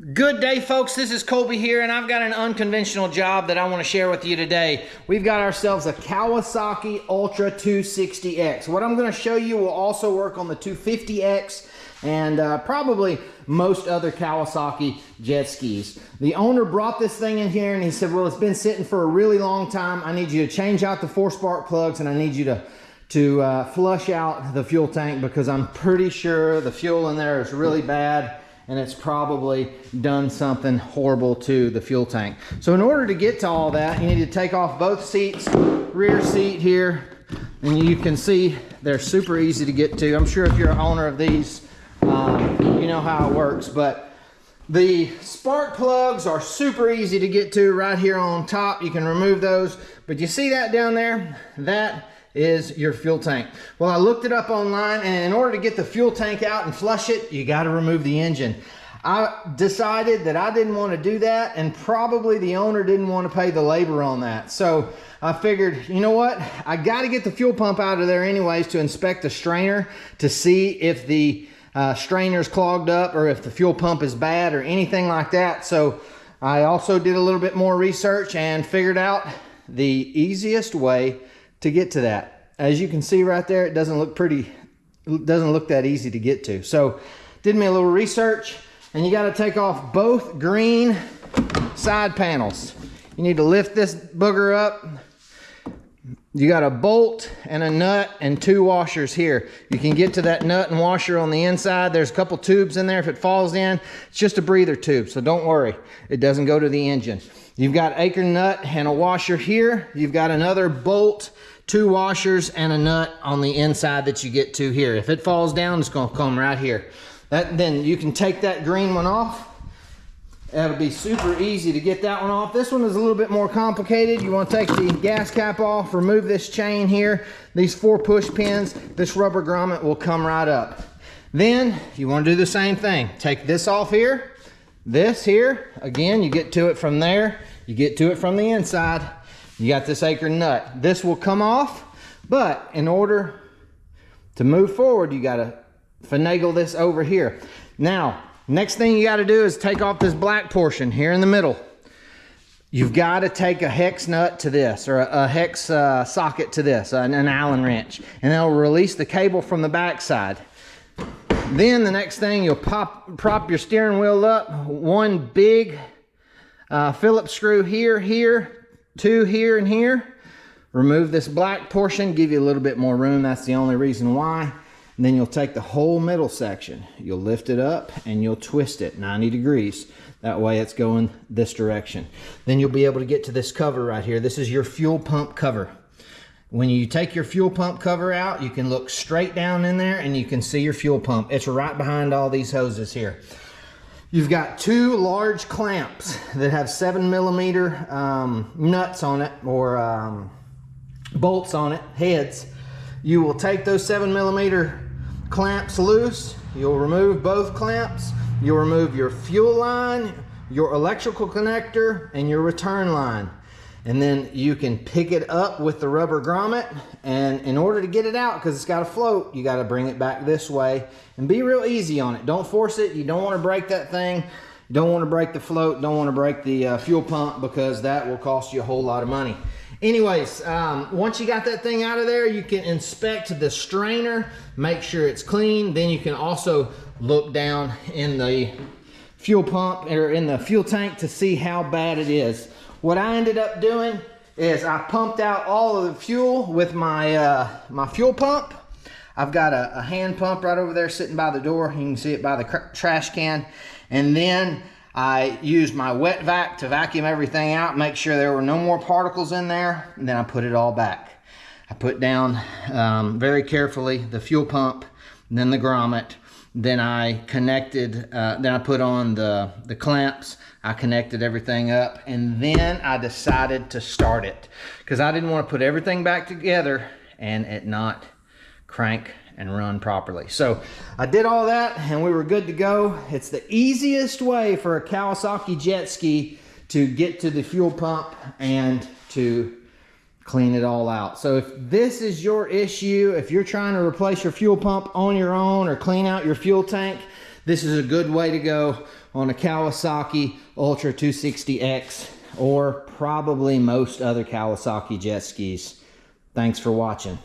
Good day, folks. This is Colby here, and I've got an unconventional job that I want to share with you today. We've got ourselves a Kawasaki Ultra 260X. What I'm going to show you will also work on the 250X and probably most other Kawasaki jet skis. The owner brought this thing in here and he said, well, it's been sitting for a really long time. I need you to change out the 4 spark plugs and I need you to flush out the fuel tank because I'm pretty sure the fuel in there is really bad and it's probably done something horrible to the fuel tank. So in order to get to all that, you need to take off both seats, rear seat here, and you can see they're super easy to get to. I'm sure if you're an owner of these, you know how it works, but the spark plugs are super easy to get to right here on top. You can remove those, but you see that down there? That is your fuel tank. Well, I looked it up online, and in order to get the fuel tank out and flush it, you got to remove the engine. I decided that I didn't want to do that, and probably the owner didn't want to pay the labor on that. So I figured, you know what? I got to get the fuel pump out of there anyways to inspect the strainer to see if the strainer's clogged up or if the fuel pump is bad or anything like that. So I also did a little bit more research and figured out the easiest way to get to that. As you can see right there, it doesn't look that easy to get to. So did me a little research, and you got to take off both green side panels. You need to lift this booger up. You got a bolt and a nut and 2 washers here. You can get to that nut and washer on the inside. There's a couple tubes in there. If it falls in, it's just a breather tube, so don't worry. It doesn't go to the engine. You've got anchor nut and a washer here. You've got another bolt, 2 washers, and a nut on the inside that you get to here. If it falls down, it's gonna come right here. Then you can take that green one off. That'll be super easy to get that one off. This one is a little bit more complicated. You want to take the gas cap off, remove this chain here, these 4 push pins, this rubber grommet will come right up. Then you want to do the same thing. Take this off here, this here. Again, you get to it from there, you get to it from the inside. You got this anchor nut. This will come off, but in order to move forward, you got to finagle this over here. Now, next thing you got to do is take off this black portion here in the middle. You've got to take a hex nut to this, or a hex socket to this, an Allen wrench, and that'll release the cable from the back side. Then the next thing, you'll prop your steering wheel up, 1 big Phillips screw here, 2 here and here. Remove this black portion, give you a little bit more room. That's the only reason why. And then you'll take the whole middle section, you'll lift it up and you'll twist it 90 degrees. That way it's going this direction. Then you'll be able to get to this cover right here. This is your fuel pump cover. When you take your fuel pump cover out, you can look straight down in there and you can see your fuel pump. It's right behind all these hoses here. You've got 2 large clamps that have 7mm nuts on it, or bolts on it, heads. You will take those 7mm clamps loose. You'll remove both clamps. You'll remove your fuel line, your electrical connector, and your return line. And then you can pick it up with the rubber grommet, and in order to get it out, because it's got to float, you got to bring it back this way and be real easy on it. Don't force it. You don't want to break that thing. You don't want to break the float. Don't want to break the fuel pump, because that will cost you a whole lot of money. Anyways, once you got that thing out of there, you can inspect the strainer, make sure it's clean. Then you can also look down in the fuel pump, or in the fuel tank, to see how bad it is. What I ended up doing is I pumped out all of the fuel with my my fuel pump. I've got a hand pump right over there sitting by the door. You can see it by the trash can. And then I used my wet vac to vacuum everything out, make sure there were no more particles in there, and then I put it all back. I put down very carefully the fuel pump, and then the grommet. Then I connected, then I put on the clamps. I connected everything up, and then I decided to start it, because I didn't want to put everything back together and it not crank and run properly. So I did all that and we were good to go. It's the easiest way for a Kawasaki JetSki to get to the fuel pump and to clean it all out. So if this is your issue, if you're trying to replace your fuel pump on your own or clean out your fuel tank, this is a good way to go. on a Kawasaki Ultra 260X or probably most other Kawasaki jet skis. Thanks for watching.